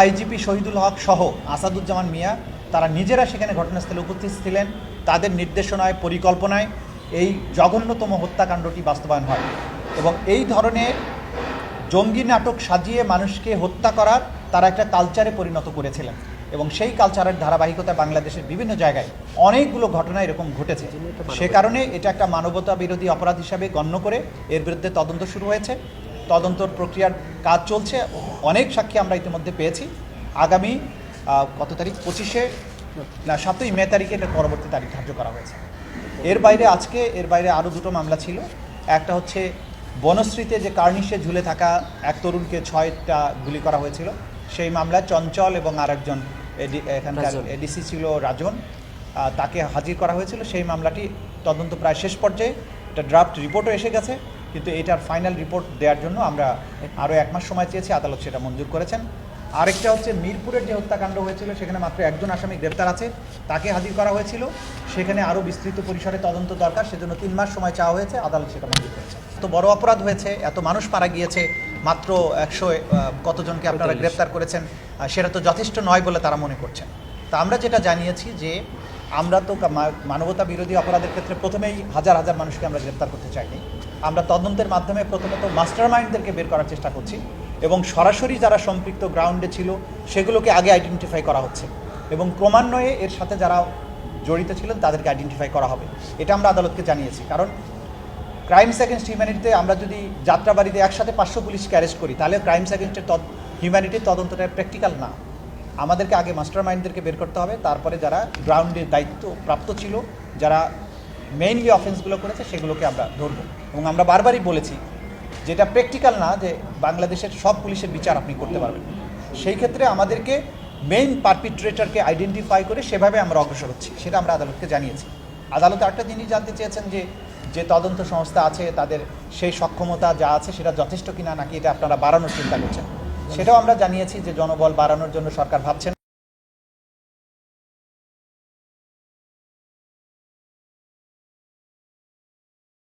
IGP Shahidul হক সহ আসাদুজ্জামান মিয়া তারা নিজেরা সেখানে ঘটনাস্থলে উপস্থিত ছিলেন। তাদের নির্দেশনায় পরিকল্পনায় এই জঘন্যতম হত্যাকাণ্ডটি বাস্তবায়ন হয় এবং এই ধরনের জঙ্গি নাটক সাজিয়ে মানুষকে হত্যা করার তারা একটা কালচারে পরিণত করেছিলেন এবং সেই কালচারের ধারাবাহিকতা বাংলাদেশের বিভিন্ন জায়গায় অনেকগুলো ঘটনা এরকম ঘটেছে। সে কারণে এটা একটা মানবতা বিরোধী অপরাধ হিসাবে গণ্য করে এর বিরুদ্ধে তদন্ত শুরু হয়েছে। তদন্তর প্রক্রিয়ার কাজ চলছে। অনেক সাক্ষী আমরা ইতিমধ্যে পেয়েছি। আগামী কত তারিখ 25 না 7ই মে তারিখে এটা পরবর্তী তারিখ ধার্য করা হয়েছে। এর বাইরে আরও দুটো মামলা ছিল। একটা হচ্ছে বনশ্রীতে যে কার্নিশে ঝুলে থাকা এক তরুণকে 6টা গুলি করা হয়েছিল, সেই মামলায় চঞ্চল এবং আরেকজন এখানকার এডিসি ছিল রাজন, তাকে হাজির করা হয়েছিল। সেই মামলাটি তদন্ত প্রায় শেষ পর্যায়ে, একটা ড্রাফট রিপোর্টও এসে গেছে, কিন্তু এটার ফাইনাল রিপোর্ট দেওয়ার জন্য আমরা আরও 1 মাস সময় চেয়েছি, আদালত সেটা মঞ্জুর করেছেন। আরেকটা হচ্ছে মিরপুরের যে হত্যাকাণ্ড হয়েছিল, সেখানে মাত্র একজন আসামি গ্রেপ্তার আছে, তাকে হাজির করা হয়েছিল। সেখানে আরও বিস্তৃত পরিসরে তদন্ত দরকার, সেজন্য 3 মাস সময় চাওয়া হয়েছে, আদালত সেটা মঞ্জুর করেছে। এত বড় অপরাধ হয়েছে, এত মানুষ মারা গিয়েছে, মাত্র 100 কতজনকে আপনারা গ্রেপ্তার করেছেন, সেটা তো যথেষ্ট নয় বলে তারা মনে করছেন। তা আমরা যেটা জানিয়েছি যে আমরা তো মানবতা বিরোধী অপরাধের ক্ষেত্রে প্রথমেই হাজার হাজার মানুষকে আমরা গ্রেপ্তার করতে চাইনি। আমরা তদন্তের মাধ্যমে প্রথমত মাস্টার মাইন্ডদেরকে বের করার চেষ্টা করছি এবং সরাসরি যারা সম্পৃক্ত গ্রাউন্ডে ছিল সেগুলোকে আগে আইডেন্টিফাই করা হচ্ছে এবং ক্রমান্বয়ে এর সাথে যারা জড়িত ছিলেন তাদেরকে আইডেন্টিফাই করা হবে। এটা আমরা আদালতকে জানিয়েছি। কারণ ক্রাইমস এগেনস্ট হিউম্যানিটিতে আমরা যদি যাত্রাবাড়িতে একসাথে 500 পুলিশকে অ্যারেস্ট করি, তাহলে ক্রাইমস এগেনস্টের হিউম্যানিটির তদন্তটা প্র্যাকটিক্যাল না। আমাদেরকে আগে মাস্টার মাইন্ডদেরকে বের করতে হবে, তারপরে যারা গ্রাউন্ডের দায়িত্ব প্রাপ্ত ছিল, যারা মেইনলি অফেন্সগুলো করেছে, সেগুলোকে আমরা ধরব। এবং আমরা বারবারই বলেছি যেটা প্র্যাকটিক্যাল না যে বাংলাদেশের সব পুলিশের বিচার আপনি করতে পারবেন। সেই ক্ষেত্রে আমাদেরকে মেইন পারপিট্রেটরকে আইডেন্টিফাই করে সেভাবে আমরা অগ্রসর হচ্ছি, সেটা আমরা আদালতকে জানিয়েছি। আদালত একটা জিনিস জানতে চেয়েছেন যে তদন্ত সংস্থা আছে তাদের সেই সক্ষমতা যা আছে সেটা যথেষ্ট কিনা, নাকি এটা আপনারা বাড়ানোর চিন্তা করছেন। সেটাও আমরা জানিয়েছি যে জনবল বাড়ানোর জন্য সরকার ভাবছেন।